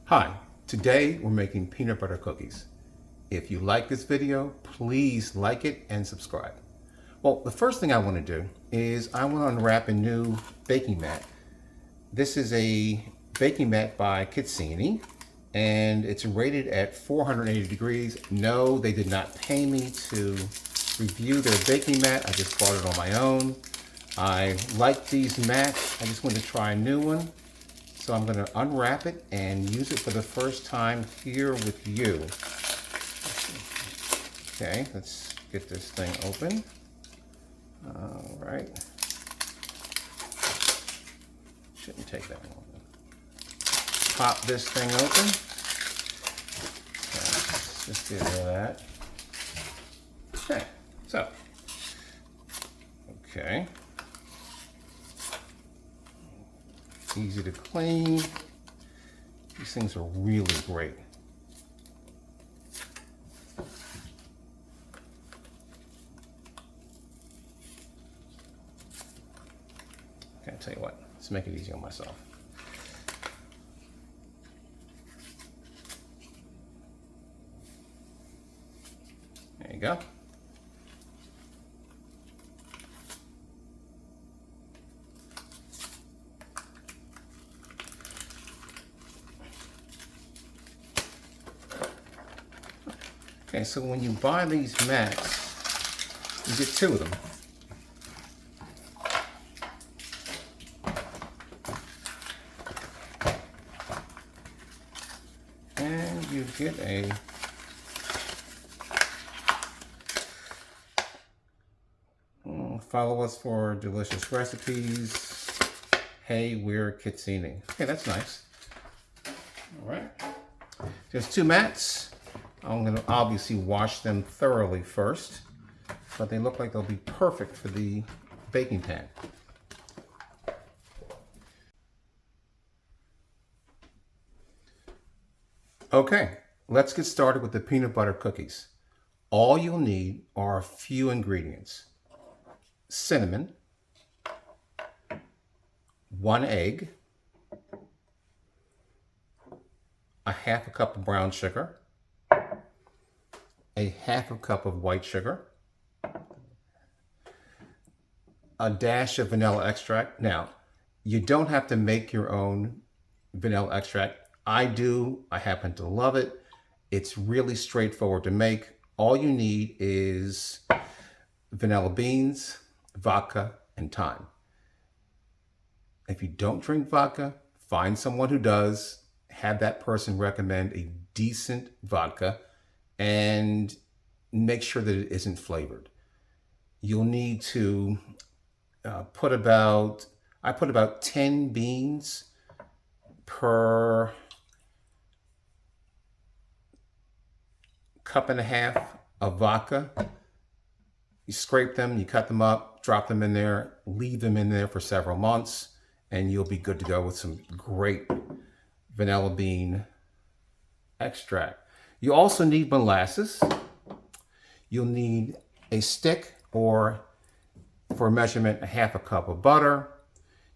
Hi, today we're making peanut butter cookies. If you like this video, please like it and subscribe. Well, the first thing I want to do is I want to unwrap a new baking mat. This is a baking mat by Kitsini and it's rated at 480 degrees. No, they did not pay me to review their baking mat. I just bought it on my own. I like these mats. I just wanted to try a new one. So I'm going to unwrap it and use it for the first time here with you. Okay, let's get this thing open. All right. Shouldn't take that long. Pop this thing open. Okay, let's just get rid of that. Okay, so. Okay. Easy to clean. These things are really great. Okay, I'll tell you what, let's make it easy on myself. There you go. Okay, so when you buy these mats, you get two of them. And you get a follow us for delicious recipes. Hey, we're Kitsini. Okay, that's nice. All right. There's two mats. I'm going to obviously wash them thoroughly first, but they look like they'll be perfect for the baking pan. Okay, let's get started with the peanut butter cookies. All you'll need are a few ingredients. Cinnamon, 1 egg, a half a cup of brown sugar, a half a cup of white sugar, a dash of vanilla extract. Now, you don't have to make your own vanilla extract. I do. I happen to love it. It's really straightforward to make. All you need is vanilla beans, vodka, and thyme. If you don't drink vodka, find someone who does. Have that person recommend a decent vodka and make sure that it isn't flavored. You'll need to I put about 10 beans per cup and a half of vodka. You scrape them, you cut them up, drop them in there, leave them in there for several months, and you'll be good to go with some great vanilla bean extract. You also need molasses. You'll need a stick, or for measurement, a half a cup of butter.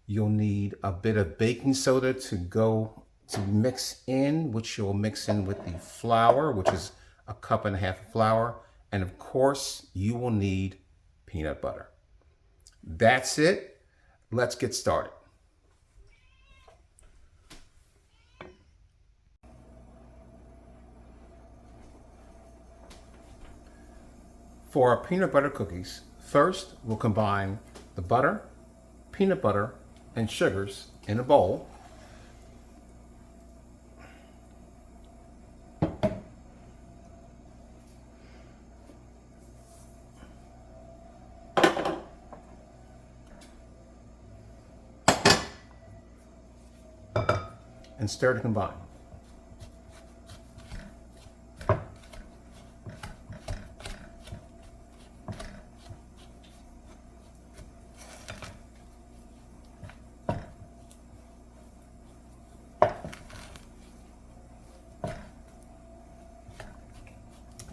You'll need a bit of baking soda to mix in, which you'll mix in with the flour, which is a cup and a half of flour. And of course, you will need peanut butter. That's it. Let's get started. For our peanut butter cookies, first we'll combine the butter, peanut butter, and sugars in a bowl. And stir to combine.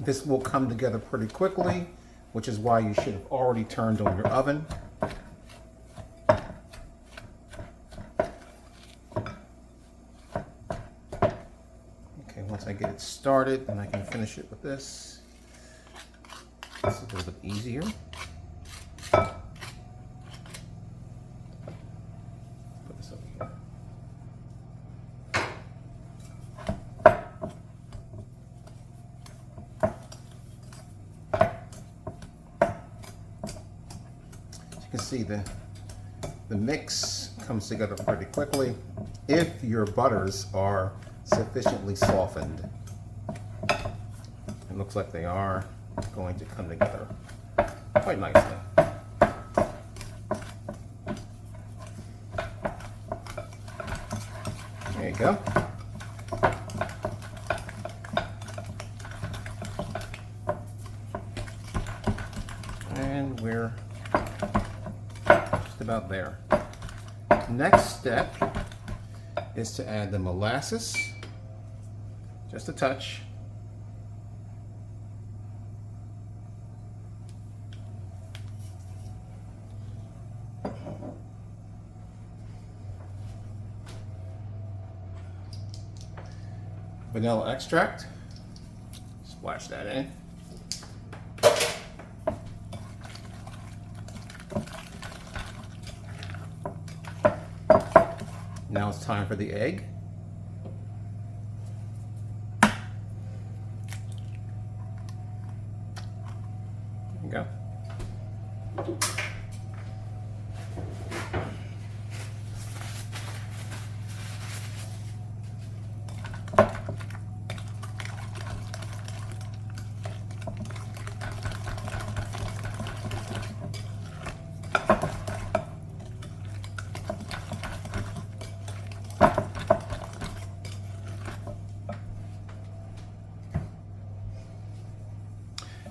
This will come together pretty quickly, which is why you should have already turned on your oven. once I get it started, then I can finish it with this. It's a little bit easier. Put this over here. As you can see, the mix comes together pretty quickly if your butters are sufficiently softened. It looks like they are going to come together quite nicely. There you go. And we're just about there. Next step is to add the molasses, just a touch. Vanilla extract, splash that in. Now it's time for the egg. There you go.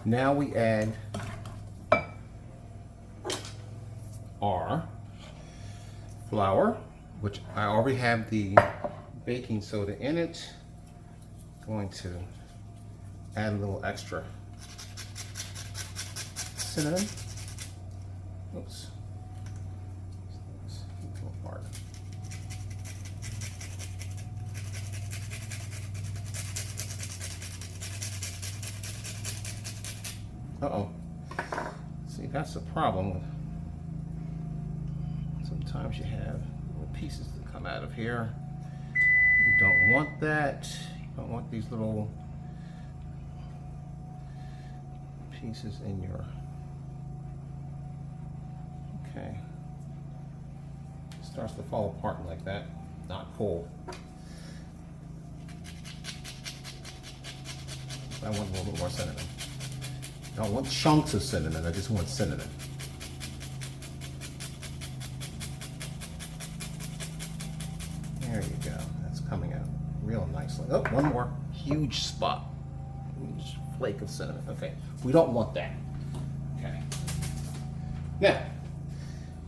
Now we add our flour, which I already have the baking soda in it. Going to add a little extra cinnamon. Oops. It's a little hard. Uh-oh. See, that's the problem. Sometimes you have little pieces that come out of here. You don't want that. You don't want these little pieces in your... Okay. It starts to fall apart like that. Not cool. I want a little bit more cinnamon. I don't want chunks of cinnamon, I just want cinnamon. There you go, that's coming out real nicely. Oh, one more huge spot. Huge flake of cinnamon. Okay, we don't want that. Okay.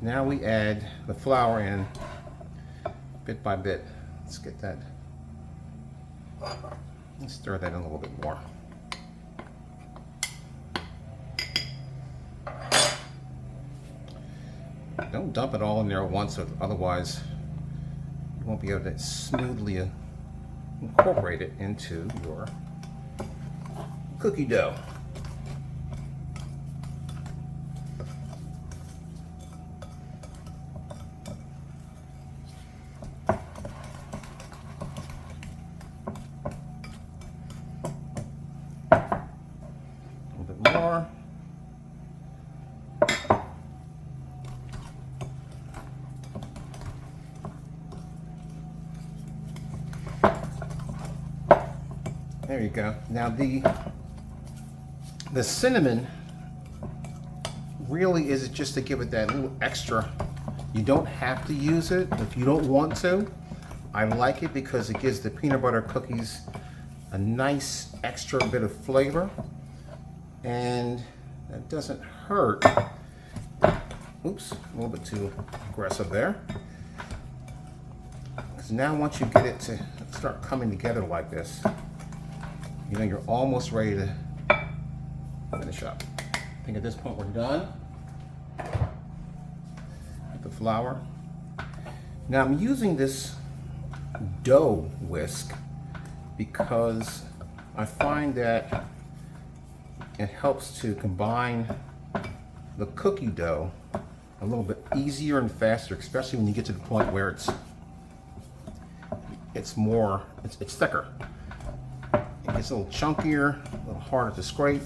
Now we add the flour in bit by bit. Let's get that. Let's stir that in a little bit more. Don't dump it all in there at once, otherwise you won't be able to smoothly incorporate it into your cookie dough. A little bit more. There you go. Now the cinnamon really is just to give it that little extra. You don't have to use it if you don't want to. I like it because it gives the peanut butter cookies a nice extra bit of flavor, and that doesn't hurt. Oops, a little bit too aggressive there. Because now once you get it to start coming together like this, you know, you're almost ready to finish up. I think at this point we're done with the flour. Now I'm using this dough whisk because I find that it helps to combine the cookie dough a little bit easier and faster, especially when you get to the point where it's thicker. It gets a little chunkier, a little harder to scrape.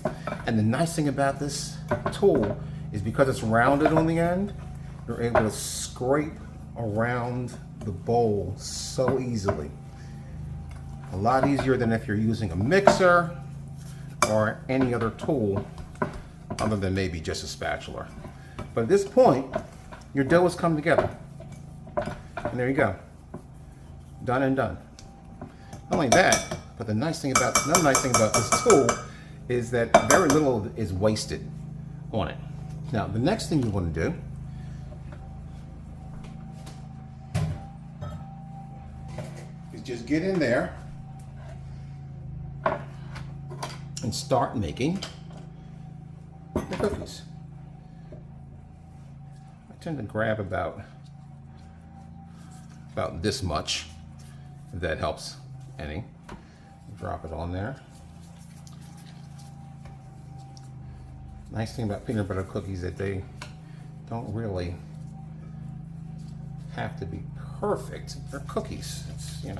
And the nice thing about this tool is because it's rounded on the end, you're able to scrape around the bowl so easily. A lot easier than if you're using a mixer or any other tool other than maybe just a spatula. But at this point, your dough has come together. And there you go. Done and done. Not only that, but another nice thing about this tool is that very little is wasted on it. Now, the next thing you want to do is just get in there and start making the cookies. I tend to grab about this much, if that helps any. Drop it on there. Nice thing about peanut butter cookies that they don't really have to be perfect. They're cookies. It's, you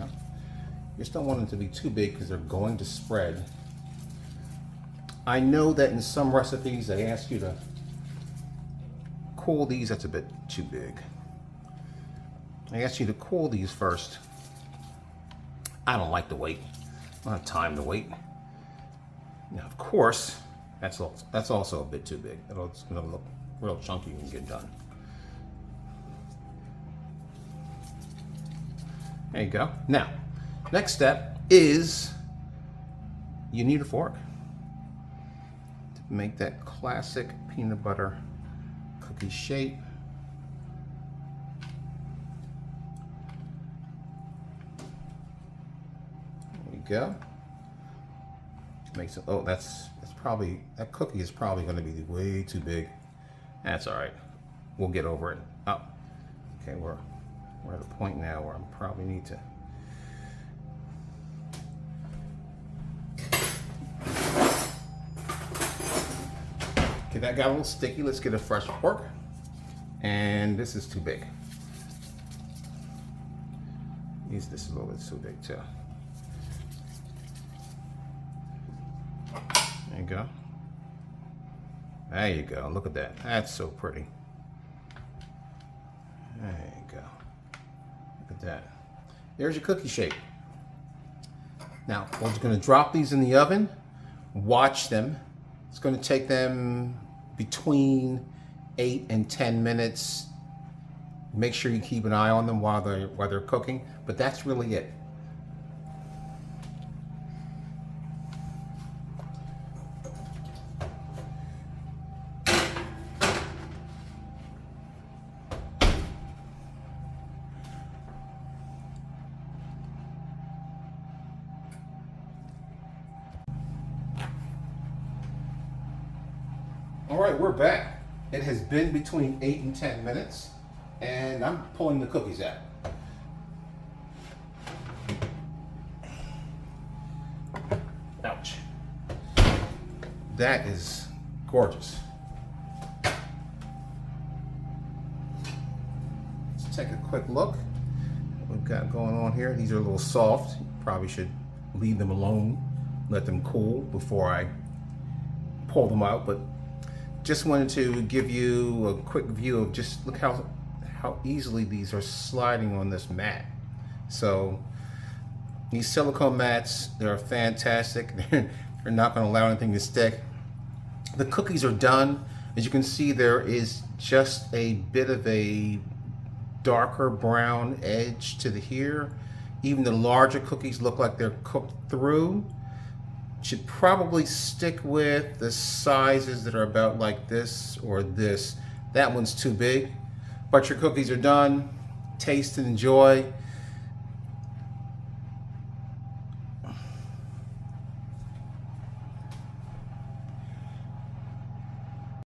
just don't want them to be too big because they're going to spread. I know that in some recipes they ask you to cool these. That's a bit too big. I ask you to cool these first. I don't like to wait. I don't have time to wait. Now, of course, that's also a bit too big. It's going to look real chunky when you get done. There you go. Now, next step is you need a fork to make that classic peanut butter cookie shape. Go. Makes it. Oh, that's probably, that cookie is probably going to be way too big. That's all right. We'll get over it. Oh, okay. We're at a point now where I probably need to. Okay, that got a little sticky. Let's get a fresh fork. And this is too big. This is a little bit too big too. There you go. There you go. Look at that. That's so pretty. There you go. Look at that. There's your cookie shape. Now, we're just going to drop these in the oven. Watch them. It's going to take them between 8 and 10 minutes. Make sure you keep an eye on them while they're cooking. But that's really it. All right, we're back. It has been between 8 and 10 minutes, and I'm pulling the cookies out. Ouch. That is gorgeous. Let's take a quick look at what we've got going on here. These are a little soft. Probably should leave them alone, let them cool before I pull them out, but just wanted to give you a quick view of just look how easily these are sliding on this mat. So these silicone mats, they're fantastic. They're not going to allow anything to stick. The cookies are done. As you can see, there is just a bit of a darker brown edge to the here. Even the larger cookies look like they're cooked through. Should probably stick with the sizes that are about like this or this. That one's too big, but your cookies are done. Taste and enjoy.